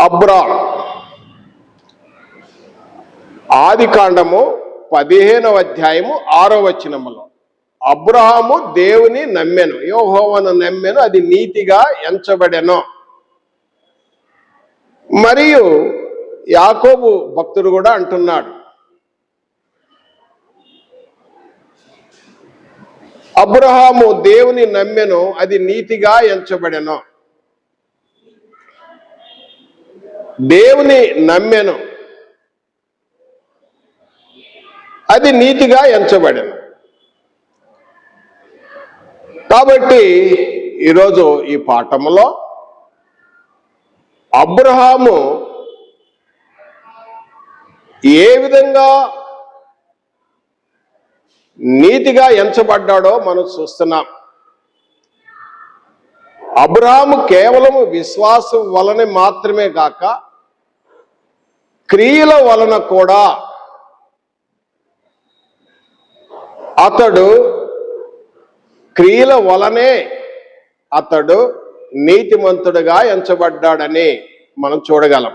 Abram ఆదికాండము 15వ అధ్యాయము 6వ వచనములో అబ్రహాము దేవుని నమ్మెను, యెహోవాను నమ్మెను, అది నీతిగా ఎంచబడెను. మరియు యాకోబు భక్తుడు కూడా అంటున్నాడు, అబ్రహాము దేవుని నమ్మెను, అది నీతిగా ఎంచబడెను. దేవుని నమ్మెను, అది నీతిగా ఎంచబడెను. కాబట్టి ఈరోజు ఈ పాఠంలో అబ్రహాము ఏ విధంగా నీతిగా ఎంచబడ్డాడో మనం చూస్తున్నాం. అబ్రహాము కేవలము విశ్వాసం వలన మాత్రమే కాక క్రియల వలన కూడా క్రియల వలనే అతడు నీతిమంతుడుగా ఎంచబడ్డాడని మనం చూడగలం.